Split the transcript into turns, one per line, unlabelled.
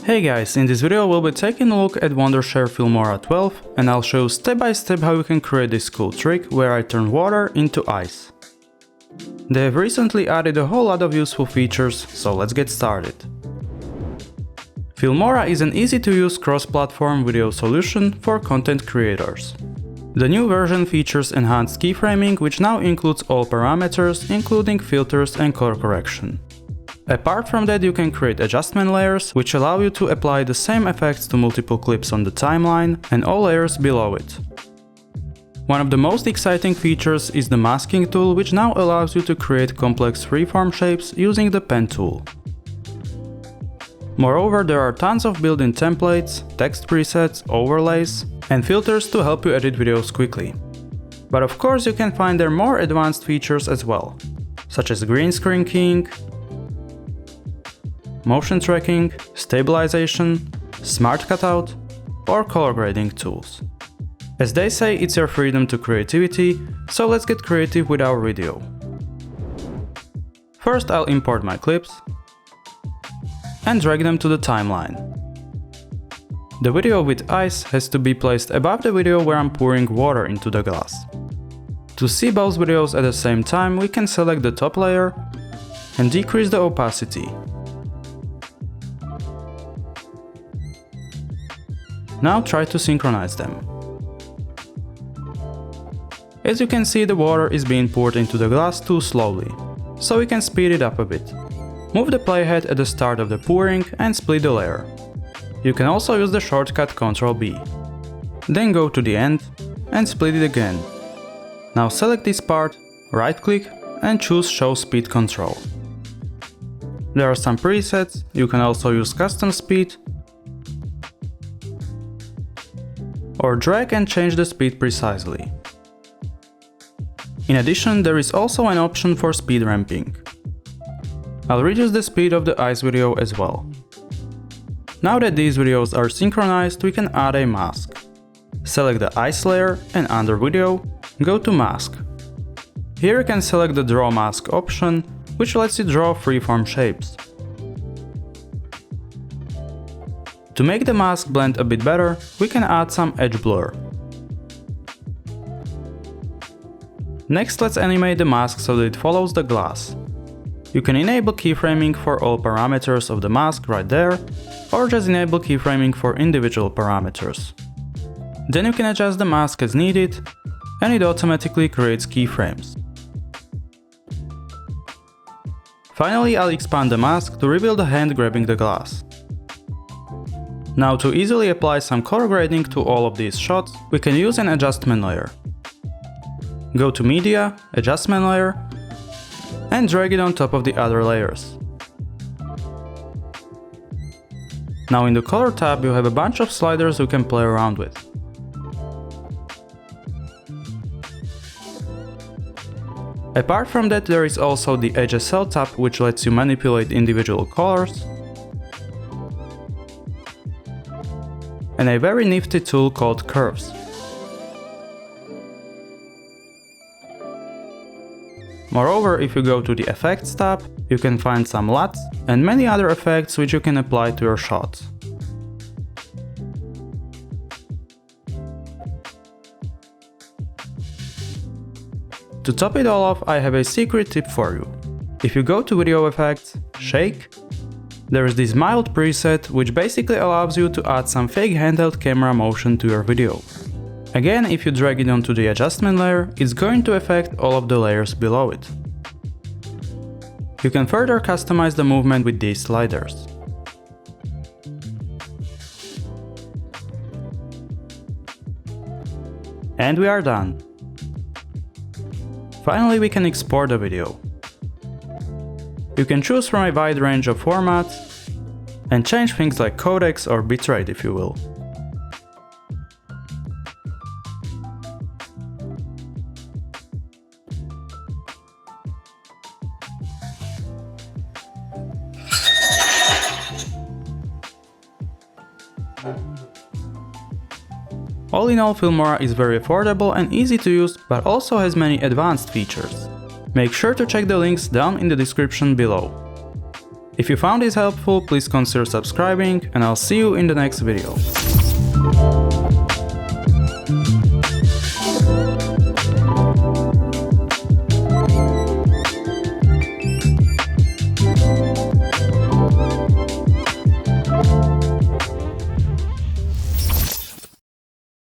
Hey guys, in this video we'll be taking a look at Wondershare Filmora 12 and I'll show you step by step how you can create this cool trick where I turn water into ice. They have recently added a whole lot of useful features, so let's get started. Filmora is an easy to use cross-platform video solution for content creators. The new version features enhanced keyframing, which now includes all parameters including filters and color correction. Apart from that, you can create adjustment layers, which allow you to apply the same effects to multiple clips on the timeline and all layers below it. One of the most exciting features is the masking tool, which now allows you to create complex freeform shapes using the pen tool. Moreover, there are tons of built-in templates, text presets, overlays, and filters to help you edit videos quickly. But of course, you can find their more advanced features as well, such as green screen keying, motion tracking, stabilization, smart cutout, or color grading tools. As they say, it's your freedom to creativity, so let's get creative with our video. First, I'll import my clips and drag them to the timeline. The video with ice has to be placed above the video where I'm pouring water into the glass. To see both videos at the same time, we can select the top layer and decrease the opacity. Now try to synchronize them. As you can see, the water is being poured into the glass too slowly, so we can speed it up a bit. Move the playhead at the start of the pouring and split the layer. You can also use the shortcut Ctrl+B. Then go to the end and split it again. Now select this part, right-click and choose Show Speed Control. There are some presets, you can also use custom speed, or drag and change the speed precisely. In addition, there is also an option for speed ramping. I'll reduce the speed of the ice video as well. Now that these videos are synchronized, we can add a mask. Select the ice layer and under video, go to mask. Here you can select the draw mask option, which lets you draw freeform shapes. To make the mask blend a bit better, we can add some edge blur. Next, let's animate the mask so that it follows the glass. You can enable keyframing for all parameters of the mask right there, or just enable keyframing for individual parameters. Then you can adjust the mask as needed, and it automatically creates keyframes. Finally, I'll expand the mask to reveal the hand grabbing the glass. Now, to easily apply some color grading to all of these shots, we can use an adjustment layer. Go to Media, Adjustment Layer, and drag it on top of the other layers. Now in the Color tab you have a bunch of sliders you can play around with. Apart from that, there is also the HSL tab, which lets you manipulate individual colors, and a very nifty tool called Curves. Moreover, if you go to the Effects tab, you can find some LUTs and many other effects which you can apply to your shots. To top it all off, I have a secret tip for you. If you go to Video Effects, Shake, there is this mild preset which basically allows you to add some fake handheld camera motion to your video. Again, if you drag it onto the adjustment layer, it's going to affect all of the layers below it. You can further customize the movement with these sliders. And we are done. Finally, we can export the video. You can choose from a wide range of formats and change things like codecs or bitrate if you will. All in all, Filmora is very affordable and easy to use, but also has many advanced features. Make sure to check the links down in the description below. If you found this helpful, please consider subscribing, and I'll see you in the next video.